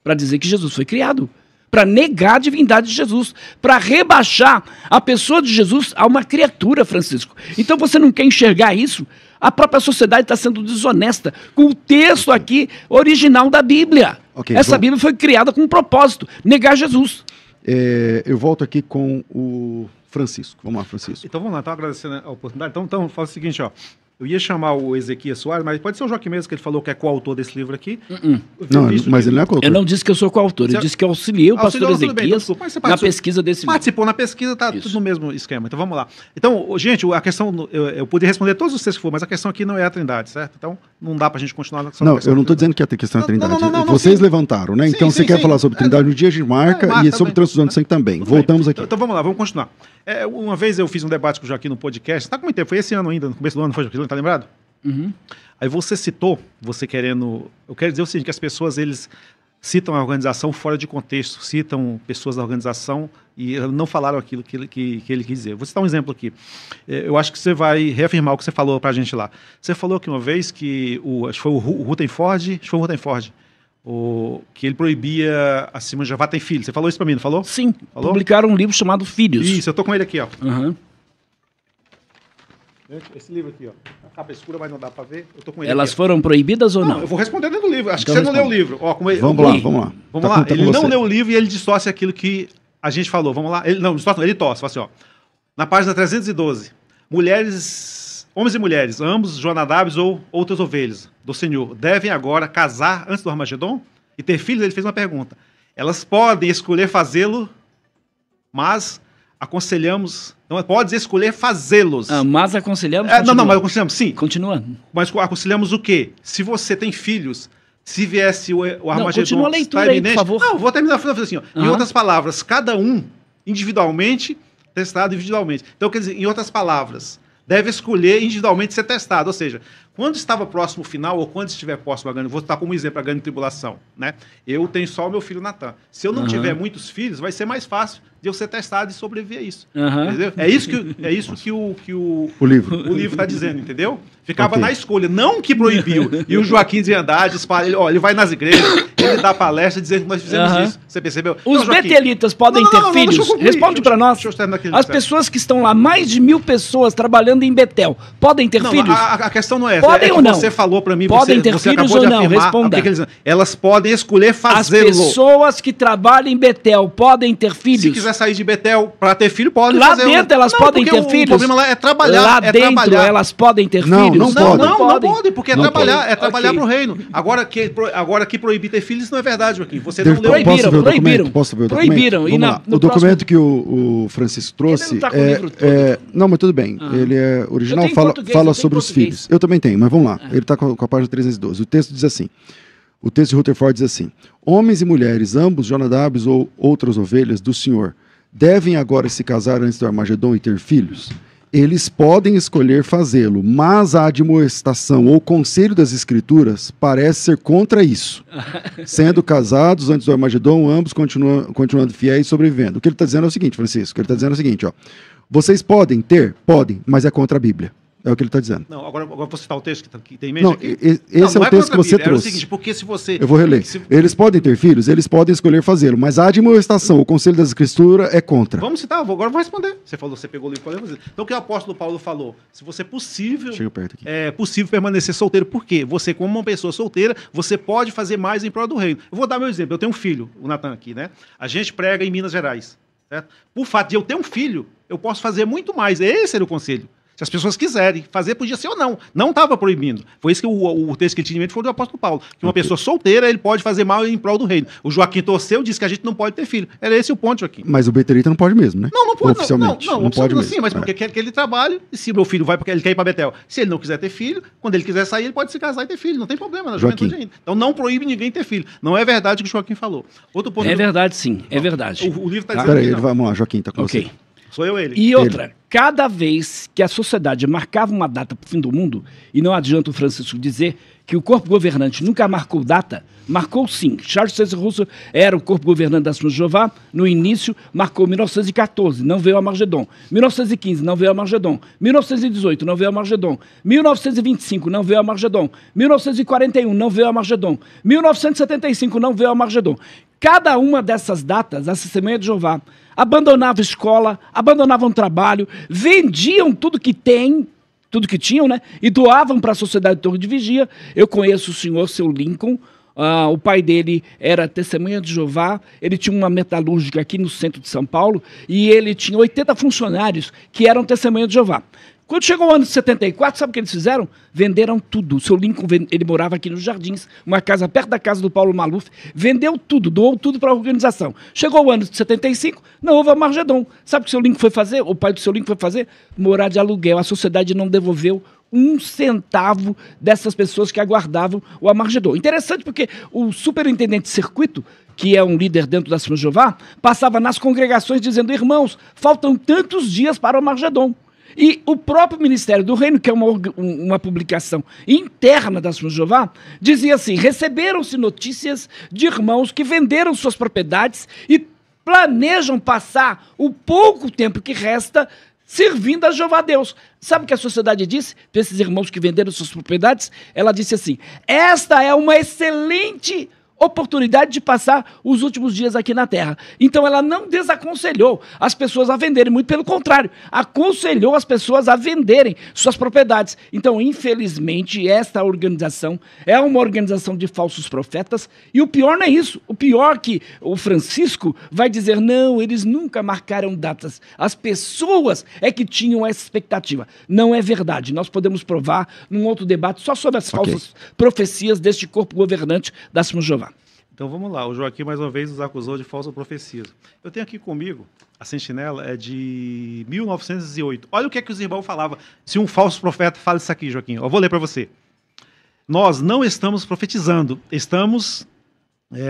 Para dizer que Jesus foi criado. Para negar a divindade de Jesus. Para rebaixar a pessoa de Jesus a uma criatura, Francisco. Então você não quer enxergar isso? A própria sociedade está sendo desonesta com o texto aqui original da Bíblia. Okay, essa Bíblia foi criada com um propósito, negar Jesus. Eu volto aqui com o Francisco. Vamos lá, Francisco. Então vamos lá, agradecendo a oportunidade. Então faz o seguinte, ó. Eu ia chamar o Ezequias Soares, mas pode ser o Joaquim mesmo, que ele falou que é coautor desse livro aqui. Não, mas ele não é coautor. Eu não disse que eu sou coautor, eu disse que eu auxiliei o pastor Ezequias na pesquisa desse livro. Participou na pesquisa, tá tudo no mesmo esquema. Então vamos lá. Então, gente, a questão, eu poderia responder todos os textos que for, mas a questão aqui não é a Trindade, certo? Então não dá pra gente continuar na questão. Não, eu não estou dizendo que a questão é a Trindade. Vocês levantaram, né? Então você quer falar sobre Trindade no dia de marca e sobre transfusão de sangue também. Voltamos aqui. Então vamos lá, vamos continuar. Uma vez eu fiz um debate com o Joaquim no podcast, tá com muito tempo, foi esse ano ainda, no começo do ano, foi, Joaquim, tá lembrado? Uhum. Aí você citou, eu quero dizer o seguinte, que as pessoas, eles citam a organização fora de contexto, citam pessoas da organização e não falaram aquilo que ele quis dizer. Vou citar um exemplo aqui. Eu acho que você vai reafirmar o que você falou pra gente lá. Você falou que uma vez que, acho que foi o Rutherford, que ele proibia a Simão de Jeová tem filhos. Você falou isso pra mim, não falou? Sim, falou? Publicaram um livro chamado Filhos. Isso, eu tô com ele aqui, ó. Uhum. Esse livro aqui, ó. A capa escura, mas não dá pra ver. Eu tô com ele Elas aqui, foram proibidas ou não? Eu vou responder dentro do livro. Acho Então que você não leu o livro. Ó, vamos lá. Vamos lá. Ele não leu o livro e ele distorce aquilo que a gente falou. Vamos lá. Ele torce. Fala assim, ó. Na página 312. Homens e mulheres, ambos Jonadabes ou outras ovelhas do Senhor, devem agora casar antes do Armagedon e ter filhos? Ele fez uma pergunta. Elas podem escolher fazê-lo, mas aconselhamos... Não, pode escolher fazê-los. Mas aconselhamos... Mas aconselhamos, sim. Continua. Mas aconselhamos o quê? Se você tem filhos, Se viesse o Armagedon... Continua a leitura aí, por favor. Não, vou terminar falando assim, ó. Em outras palavras, cada um, individualmente, testado individualmente. Então, quer dizer, em outras palavras, deve escolher individualmente ser testado. Ou seja, quando estava próximo ao final, ou quando estiver próximo a grande... Vou citar como exemplo a grande tribulação, né? Eu tenho só o meu filho Natan. Se eu não tiver muitos filhos, vai ser mais fácil de eu ser testado e sobreviver a isso. Entendeu? É isso que o livro está dizendo, entendeu? Ficava na escolha, não que proibiu. E o Joaquim de Andrade, ele vai nas igrejas, ele dá palestra dizendo que nós fizemos isso. Você percebeu? Os betelitas podem ter filhos? Responde para nós. As pessoas que estão lá, mais de 1.000 pessoas trabalhando em Betel, podem ter filhos? A questão não é essa. Podem ou não? Você falou para mim, podem ter você filhos acabou ou de não? afirmar, Responda. Elas podem escolher fazê-lo. As pessoas que trabalham em Betel podem ter filhos? Se quiser sair de Betel para ter filho, pode lá fazer. Lá dentro elas podem ter filhos? O problema lá é trabalhar. Lá dentro elas podem ter filhos? Não podem, porque é trabalhar para o reino. Agora que proibir ter filhos não é verdade, Joaquim. Você não leu. Proibiram. Posso ver o documento? Proibiram. Vamos lá. O documento que o Francisco trouxe ele não tá com o livro todo. Não, mas tudo bem. Ele é original, fala sobre os filhos. Eu também tenho, mas vamos lá. Ele está com a página 312. O texto diz assim. O texto de Rutherford diz assim: homens e mulheres, ambos Jonadabes ou outras ovelhas do Senhor, devem agora se casar antes do Armagedon e ter filhos? Eles podem escolher fazê-lo, mas a admoestação ou conselho das Escrituras parece ser contra isso. Sendo casados antes do Armagedon, ambos continuando fiéis e sobrevivendo. O que ele está dizendo é o seguinte, Francisco, ele está dizendo é o seguinte, ó, vocês podem ter? Podem, mas é contra a Bíblia. É o que ele está dizendo. Não, agora vou citar o texto que tem em mente. Não, esse é o texto que você trouxe. É o seguinte, porque se você... Eu vou reler. Eles podem ter filhos, eles podem escolher fazê-lo, mas a admoestação, o conselho das Escrituras é contra. Vamos citar, agora vou responder. Você pegou o livro para fazer. Então o que o apóstolo Paulo falou? Se você Chega perto aqui. é possível permanecer solteiro, por quê? Você, como uma pessoa solteira, você pode fazer mais em prol do reino. Eu vou dar meu exemplo. Eu tenho um filho, o Natan aqui, né? A gente prega em Minas Gerais. Certo? Por fato de eu ter um filho, eu posso fazer muito mais. Esse era o conselho. Se as pessoas quiserem fazer, podia ser ou não. Não estava proibindo. Foi isso que o texto que ele tinha em mente foi do apóstolo Paulo. Que uma pessoa solteira, ele pode fazer mal em prol do reino. O Joaquim torceu, disse que a gente não pode ter filho. Era esse o ponto, Joaquim. Mas o betelita não pode mesmo, né? Não pode. Oficialmente. Não pode mesmo. Sim, mas porque quer que ele trabalhe. E se meu filho vai porque ele quer ir para Betel. Se ele não quiser ter filho, quando ele quiser sair, ele pode se casar e ter filho. Não tem problema na juventude ainda. Então não proíbe ninguém ter filho. Não é verdade o que o Joaquim falou. Outro ponto. É verdade, sim. É verdade. O livro está dizendo. Peraí, vamos lá, Joaquim, está com você. Sou eu ele. E outra, cada vez que a sociedade marcava uma data para o fim do mundo, e não adianta o Francisco dizer que o corpo governante nunca marcou data, marcou sim. Charles César Russell era o corpo governante da Assembleia de Jeová, no início marcou 1914, não veio Armagedon. 1915, não veio Armagedon. 1918, não veio Armagedon. 1925, não veio Armagedon. 1941, não veio Armagedon. 1975, não veio Armagedon. Cada uma dessas datas, a Assembleia de Jeová abandonava escola, abandonavam trabalho, vendiam tudo que tinham, né? E doavam para a Sociedade de Torre de Vigia. Eu conheço o senhor, seu Lincoln. O pai dele era testemunha de Jeová, ele tinha uma metalúrgica aqui no centro de São Paulo e ele tinha 80 funcionários que eram testemunha de Jeová. Quando chegou o ano de 74, sabe o que eles fizeram? Venderam tudo. O seu Lincoln, ele morava aqui nos Jardins, uma casa perto da casa do Paulo Maluf, vendeu tudo, doou tudo para a organização. Chegou o ano de 75, não houve Armagedon. Sabe o que o seu Lincoln foi fazer? O pai do seu Lincoln foi fazer? Morar de aluguel. A sociedade não devolveu um centavo dessas pessoas que aguardavam o Armagedon. Interessante porque o superintendente de circuito, que é um líder dentro da Assembleia de Jeová, passava nas congregações dizendo: irmãos, faltam tantos dias para o Armagedon. E o próprio Ministério do Reino, que é uma publicação interna da Assembleia de Jeová, dizia assim: receberam-se notícias de irmãos que venderam suas propriedades e planejam passar o pouco tempo que resta servindo a Jeová Deus. Sabe o que a sociedade disse para esses irmãos que venderam suas propriedades? Ela disse assim: esta é uma excelente oportunidade de passar os últimos dias aqui na Terra. Então ela não desaconselhou as pessoas a venderem, muito pelo contrário, aconselhou as pessoas a venderem suas propriedades. Então, infelizmente, esta organização é uma organização de falsos profetas, e o pior não é isso. O pior é que o Francisco vai dizer: não, eles nunca marcaram datas. As pessoas é que tinham essa expectativa. Não é verdade. Nós podemos provar num outro debate só sobre as falsas profecias deste corpo governante da Assembleia de Jeová. Então vamos lá, o Joaquim mais uma vez nos acusou de falsa profecia. Eu tenho aqui comigo, a sentinela é de 1908. Olha o que é que os irmãos falavam. Se um falso profeta fala isso aqui, Joaquim, eu vou ler para você. nós não estamos profetizando, estamos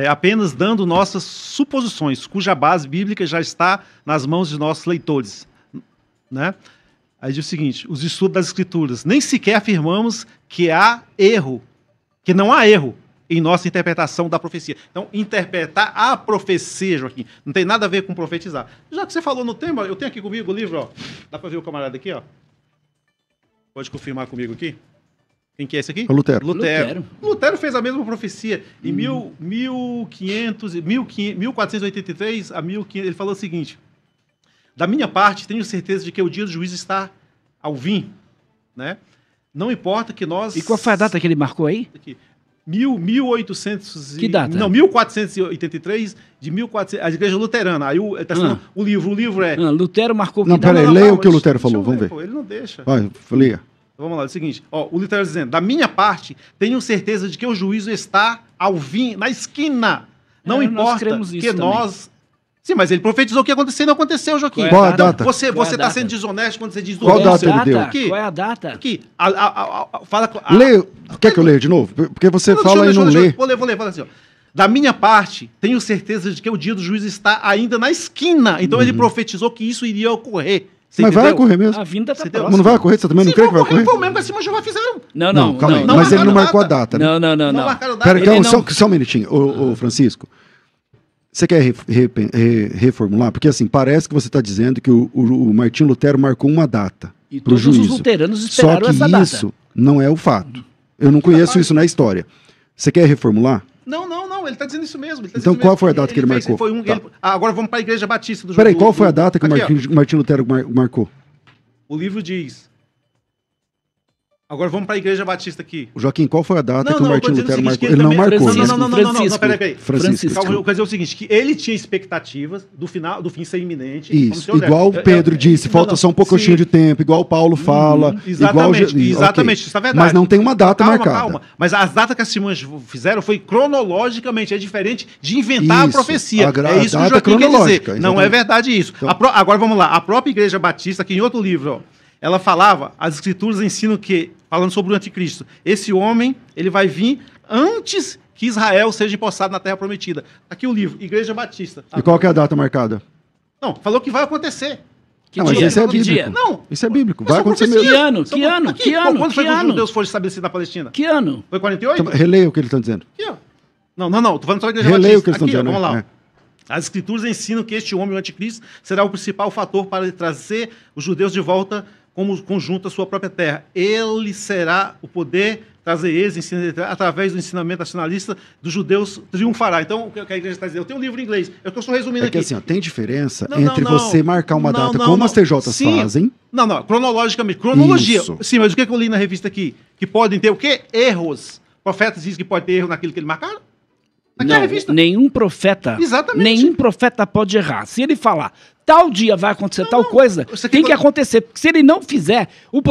apenas dando nossas suposições, cuja base bíblica já está nas mãos de nossos leitores. Né? Aí diz o seguinte, os estudos das Escrituras, nem sequer afirmamos que há erro, que não há erro em nossa interpretação da profecia. Então, interpretar a profecia, Joaquim, não tem nada a ver com profetizar. Já que você falou no tema, eu tenho aqui comigo o livro, ó. Dá para ver o camarada aqui, ó? Pode confirmar comigo aqui? Quem que é esse aqui? O Lutero. Lutero fez a mesma profecia. Em 1483 a 1500, ele falou o seguinte, da minha parte, tenho certeza de que o dia do juízo está ao vir, né? Não importa que nós... E qual foi a data que ele marcou aí? Aqui. 1800 Que data? Não, 1483 de 1400, a igreja luterana. Aí o livro é... Lutero marcou que Não, data? peraí, leia o que o Lutero falou, vamos ver. Pô, ele não deixa. Vai, leia. Vamos lá, é o seguinte, ó, o Lutero dizendo, da minha parte, tenho certeza de que o juízo está ao vir, na esquina. Não importa que nós... Sim, mas ele profetizou o que aconteceu e não aconteceu, Joaquim. Qual a data? Você está sendo desonesto quando você diz... Qual data ele deu? Aqui. Qual é a data? Aqui. Leia. Quer que eu leia de novo? Porque você fala e não lê. Vou ler. Fala assim, ó. Da minha parte, tenho certeza de que o dia do juízo está ainda na esquina. Então ele profetizou que isso iria ocorrer. Mas entendeu? Vai ocorrer mesmo. A vinda tá próxima. Mas não vai ocorrer? Você também não crê que vai ocorrer? Foi o mesmo que a Simão Jeová fizeram. Não, calma aí. Mas ele não marcou a data, né? Não. marcaram data. Pera, só um minutinho. Ô, Francisco. Você quer reformular? Porque assim, parece que você está dizendo que o Martinho Lutero marcou uma data para o juízo. Todos os luteranos esperaram essa data. Só que isso não é o fato. Eu não conheço isso na história. Você quer reformular? Não, ele está dizendo isso mesmo. Então qual foi a data que ele marcou? Agora vamos para a Igreja Batista do Peraí, qual foi a data que o Martinho Lutero marcou? O livro diz... Agora vamos para a Igreja Batista aqui. Joaquim, qual foi a data que o Martinho Lutero marcou? Ele não marcou. Não, peraí. Francisco. Calma, quer dizer o seguinte, que ele tinha expectativas do fim ser iminente. Isso, igual o Pedro disse, falta só um pouquinho de tempo, igual o Paulo fala. Exatamente, isso é verdade. Mas não tem uma data marcada. Calma, mas as datas que as irmãs fizeram foi cronologicamente, é diferente de inventar a profecia. É isso que o Joaquim quer dizer. Não é verdade isso. Agora vamos lá, a própria Igreja Batista, aqui em outro livro, ó, ela falava, as Escrituras ensinam que, falando sobre o anticristo, esse homem, ele vai vir antes que Israel seja empossado na Terra Prometida. Aqui o livro, Igreja Batista. E qual que é a data marcada? Não, falou que vai acontecer. Mas isso é bíblico. Não. Isso é bíblico, vai acontecer mesmo. Que ano? Quando foi que os judeus foram estabelecidos na Palestina? Que ano? Foi 48? Então, releia o que eles estão dizendo. Aqui, ó. Não, tô falando só da Igreja Batista. Releia o que eles estão dizendo. Vamos lá. As Escrituras ensinam que este homem, o anticristo, será o principal fator para trazer os judeus de volta como conjunto à sua própria terra. Ele será o poder trazer eles através do ensinamento nacionalista dos judeus triunfará. Então, o que a igreja está dizendo? Eu tenho um livro em inglês, eu estou resumindo aqui. É que assim, ó, tem diferença entre você marcar uma data como as TJs fazem. Não, cronologicamente. Cronologia. Isso. Sim, mas o que eu li na revista aqui? Que podem ter o quê? Erros. Profetas dizem que pode ter erro naquilo que ele marcaram? Não, nenhum profeta pode errar. Se ele falar, tal dia vai acontecer tal coisa, tem que acontecer. Porque se ele não fizer, o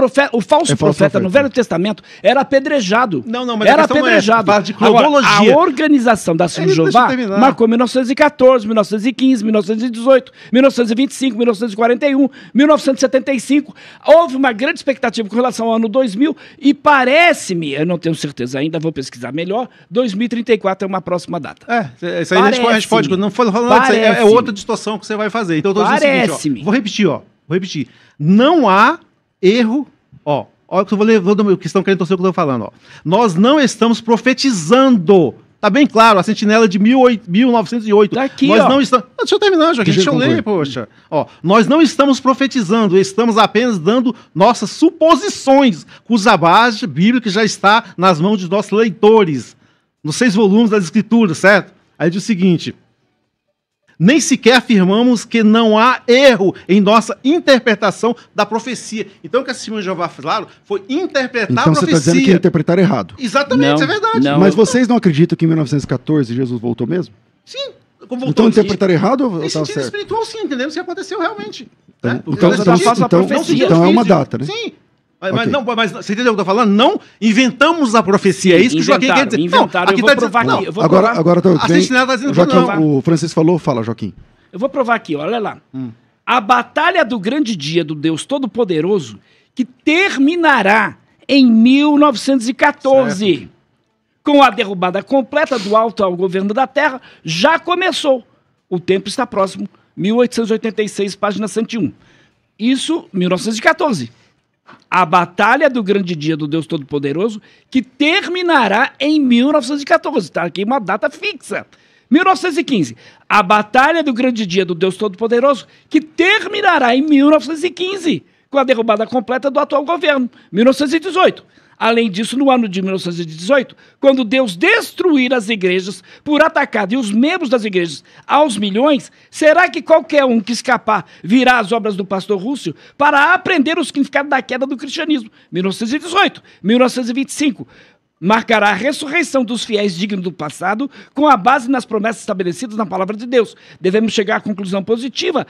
falso profeta no Velho Testamento era apedrejado. Mas era apedrejado. De cronologia. Agora, a organização da Testemunha de Jeová marcou 1914, 1915, 1918, 1925, 1941, 1975. Houve uma grande expectativa com relação ao ano 2000 e parece-me, eu não tenho certeza ainda, vou pesquisar melhor, 2034 é uma próxima data. Isso aí a gente pode não foi falando nada, é outra distorção que você vai fazer. Então, parece-me. Vou repetir. Não há erro, olha o que eu vou ler, o que estão querendo torcer o que eu estou falando, ó. Nós não estamos profetizando. Tá bem claro, a sentinela de 1908. Tá aqui, nós não estamos... Deixa eu terminar, Joaquim, deixa eu ler, poxa. Nós não estamos profetizando, estamos apenas dando nossas suposições, cuja base bíblica já está nas mãos de nossos leitores, nos 6 volumes das Escrituras, certo? Aí diz o seguinte: nem sequer afirmamos que não há erro em nossa interpretação da profecia. Então, o que a Testemunha de Jeová falaram foi interpretar a profecia. Então, você está dizendo que interpretaram errado. Exatamente, isso é verdade. Não. Mas vocês não acreditam que em 1914 Jesus voltou mesmo? Sim. Então, interpretaram errado ou em está sentido certo? espiritual, sim, entendemos o que aconteceu realmente. Então é uma data, né? Sim. Mas você entendeu o que eu estou falando? Não inventamos a profecia. É isso que o Joaquim quer dizer. Inventaram, eu vou provar aqui. Agora a sentinela está dizendo Joaquim, o Francisco falou, fala, Joaquim. Eu vou provar aqui, olha lá. A batalha do grande dia do Deus Todo-Poderoso, que terminará em 1914. com a derrubada completa do alto ao governo da terra, já começou. O tempo está próximo, 1886, página 101. Isso, 1914. A batalha do grande dia do Deus Todo-Poderoso, que terminará em 1914. Está aqui uma data fixa. 1915. A batalha do grande dia do Deus Todo-Poderoso, que terminará em 1915, com a derrubada completa do atual governo. 1918. Além disso, no ano de 1918, quando Deus destruir as igrejas por atacado e os membros das igrejas aos milhões, será que qualquer um que escapar virá às obras do pastor Rússio para aprender o significado da queda do cristianismo? 1918, 1925. Marcará a ressurreição dos fiéis dignos do passado com a base nas promessas estabelecidas na palavra de Deus. Devemos chegar à conclusão positiva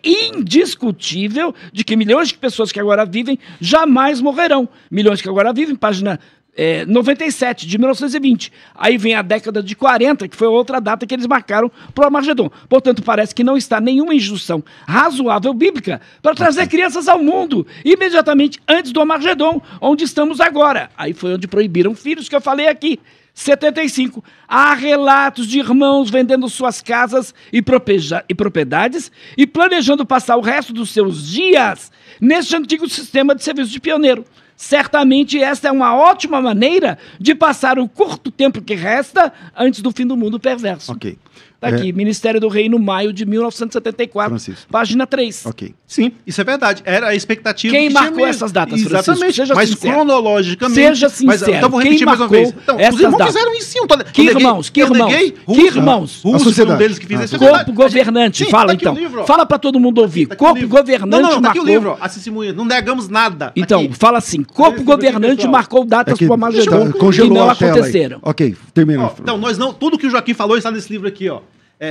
e indiscutível de que milhões de pessoas que agora vivem jamais morrerão. Milhões que agora vivem, página 97, de 1920. Aí vem a década de 40, que foi outra data que eles marcaram para o Armagedon. Portanto, parece que não está nenhuma instrução razoável bíblica para trazer crianças ao mundo imediatamente antes do Armagedon, onde estamos agora. Aí foi onde proibiram filhos, que eu falei aqui. 75. Há relatos de irmãos vendendo suas casas e propriedades e planejando passar o resto dos seus dias neste antigo sistema de serviço de pioneiro. Certamente esta é uma ótima maneira de passar o curto tempo que resta antes do fim do mundo perverso. Ok. Está aqui, Ministério do Reino, maio de 1974, Francisco. página 3. Ok. Sim, isso é verdade. Era a expectativa. Quem que marcou tinha mesmo. essas datas, Exatamente. Francisco? Seja mas sincero. cronologicamente. Seja Mas, sincero. então vou Quem repetir mais uma vez. marcou Então, os essas irmãos datas? fizeram isso sim. Que irmãos? Que irmãos? Que irmãos? Russo foi um sociedade. deles que fez isso. é Corpo verdade. governante, Sim, fala tá aqui então. o livro, ó. Fala para todo mundo ouvir. Tá aqui o Corpo livro. governante Não, tá aqui marcou... o livro, ó. As testemunhas. Não negamos nada. Então, Aqui. fala assim, corpo Esse livro aqui, governante pessoal. marcou datas É que para o Armagedon congelou e não a tela aí. aconteceram. Ok, termina. Ó, então, nós não. Tudo que o Joaquim falou está nesse livro aqui, ó.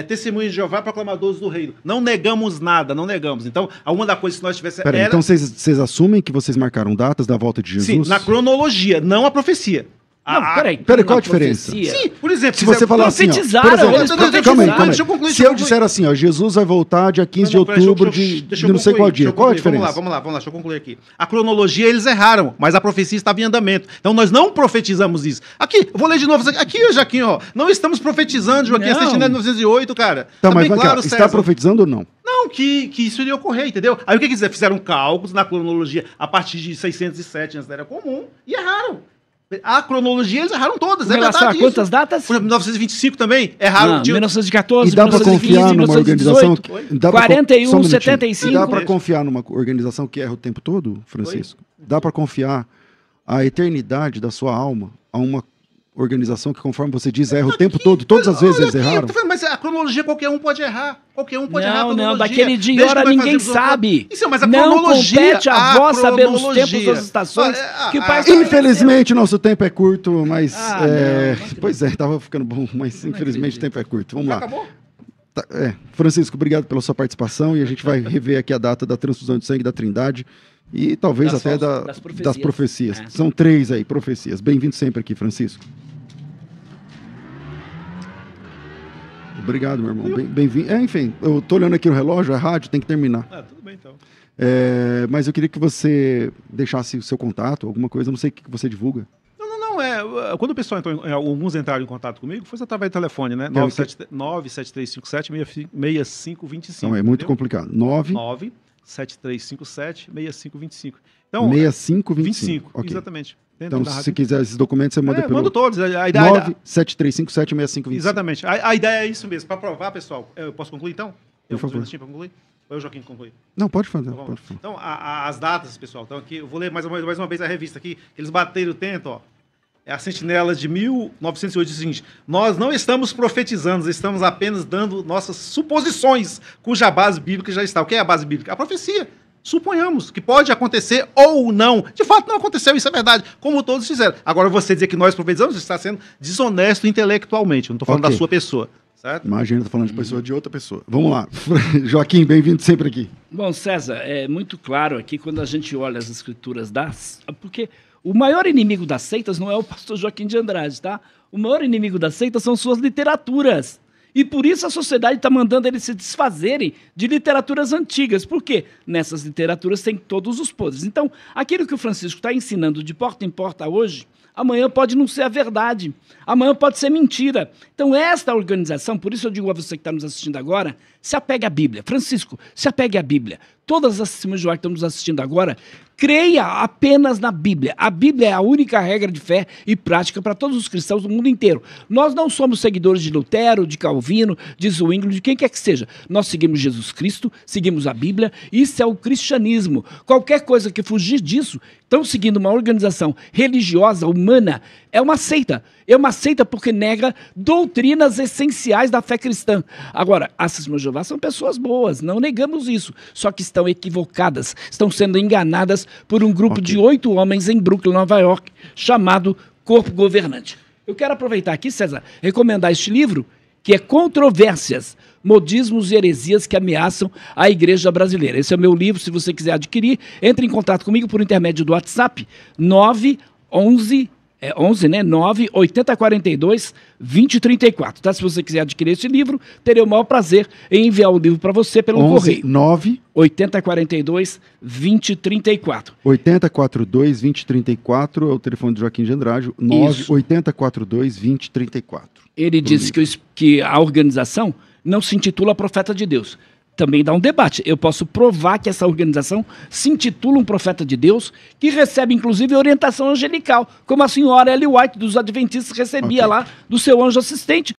Testemunhas de Jeová, proclamadores do reino. Não negamos nada, não negamos. Então, uma das coisas que nós tivéssemos Peraí, era... então vocês assumem que vocês marcaram datas da volta de Jesus? Sim, na cronologia, não a profecia. Não, peraí. Peraí, qual a na diferença? profecia. Sim, por exemplo, Se você falar assim, ó, profetizaram, por exemplo, eles calma aí, profetizaram. calma Deixa eu aí. concluir, Se eu disser assim, ó, Jesus vai voltar dia 15 de outubro de não sei qual dia, qual a diferença? Vamos lá, deixa eu concluir aqui. A cronologia eles erraram, mas a profecia estava em andamento. Então nós não profetizamos isso. Aqui, eu vou ler de novo. Aqui, Joaquim, ó. Não estamos profetizando, Joaquim, Não. assistindo em 1908, cara. Tá, mas bem vai claro, cá, está César. profetizando ou não? Não, que isso iria ocorrer, entendeu? Aí o que quiser, fizeram cálculos na cronologia a partir de 607 antes da Era Comum e erraram. A cronologia eles erraram todas, Com é relação verdade a quantas datas? Por exemplo, 1925 também, erraram. Não, tinha- 1914, E dá para 1915, confiar numa organização 1918, dá pra con- 41, só um minutinho. 75. E dá para confiar numa organização que erra o tempo todo, Francisco? Dá para confiar a eternidade da sua alma a uma organização que, conforme você diz, erra o tempo todo? Todas as vezes Olha eles aqui, erraram? eu tô falando, mas a cronologia qualquer um pode errar. Qualquer um pode errar a Não, cronologia. daquele dia e Desde hora que nós ninguém fazemos sabe. Isso, mas a Não cronologia, compete a vós saber os tempos cronologia. das estações que o pai Ah, está Infelizmente, nosso tempo é curto, mas... Ah, pois é, tava ficando bom, mas infelizmente o tempo é curto. Vamos Já lá. acabou? Tá, Francisco, obrigado pela sua participação e a gente vai rever aqui a data da transfusão de sangue da Trindade e talvez Das até falsas- das das profecias. profecias. É. São 3 aí, profecias. Bem-vindo sempre aqui, Francisco. Obrigado, meu irmão. Bem-vindo. Enfim, eu tô olhando aqui no relógio, é rádio, tem que terminar. Tudo bem então. Mas eu queria que você deixasse o seu contato, alguma coisa, eu não sei o que você divulga. Não, quando o pessoal alguns entraram em contato comigo, foi através do telefone, né? 97357-6525. Então é muito complicado. 97357-6525. Então, 6525. Ok. Exatamente. Então, se você quiser esses documentos, você manda pelo... Mando todos. A ideia, 97357-6525. exatamente. A ideia é isso mesmo. Para provar, pessoal, eu posso concluir então? Por favor. Para concluir? Ou o Joaquim concluir? Não, pode fazer. Então, Pode fazer. então as datas, pessoal, estão aqui. Eu vou ler mais uma vez a revista aqui. Eles bateram o tento, ó. É a Sentinela de 1908, diz o seguinte: nós não estamos profetizando, estamos apenas dando nossas suposições, cuja base bíblica já está. O que é a base bíblica? A profecia. Suponhamos que pode acontecer ou não. De fato, não aconteceu, isso é verdade, como todos fizeram. Agora, você dizer que nós profetizamos está sendo desonesto intelectualmente. Eu não estou falando Ok. da sua pessoa, certo? Imagina, tô falando de pessoa de outra pessoa. Vamos lá. Joaquim, bem-vindo sempre aqui. Bom, César, é muito claro aqui quando a gente olha as escrituras porque o maior inimigo das seitas não é o pastor Joaquim de Andrade, tá? O maior inimigo das seitas são suas literaturas. E por isso a sociedade está mandando eles se desfazerem de literaturas antigas. Por quê? Nessas literaturas tem todos os podres. Então, aquilo que o Francisco está ensinando de porta em porta hoje, amanhã pode não ser a verdade. Amanhã pode ser mentira. Então, esta organização, por isso eu digo a você que está nos assistindo agora, se apegue à Bíblia. Francisco, se apegue à Bíblia. Todas as testemunhas de Jeová que estão nos assistindo agora, creia apenas na Bíblia. A Bíblia é a única regra de fé e prática para todos os cristãos do mundo inteiro. Nós não somos seguidores de Lutero, de Calvino, de Zwingli, de quem quer que seja. Nós seguimos Jesus Cristo, seguimos a Bíblia. Isso é o cristianismo. Qualquer coisa que fugir disso, estão seguindo uma organização religiosa, humana, é uma seita. É uma seita porque nega doutrinas essenciais da fé cristã. Agora, as Testemunhas de Jeová são pessoas boas, não negamos isso. Só que estão equivocadas, estão sendo enganadas por um grupo de 8 homens em Brooklyn, Nova York, chamado Corpo Governante. Eu quero aproveitar aqui, César, recomendar este livro, que é Controvérsias, Modismos e Heresias que Ameaçam a Igreja Brasileira. Esse é o meu livro, se você quiser adquirir, entre em contato comigo por intermédio do WhatsApp, 98042-2034, tá? Se você quiser adquirir esse livro, terei o maior prazer em enviar o livro para você pelo correio. 8042-2034. 8042-2034 é o telefone do Joaquim de Andrade, 98042-2034. Ele disse que a organização não se intitula Profeta de Deus. Também dá um debate. Eu posso provar que essa organização se intitula um profeta de Deus, que recebe, inclusive, orientação angelical, como a senhora Ellen White, dos Adventistas, recebia lá do seu anjo assistente.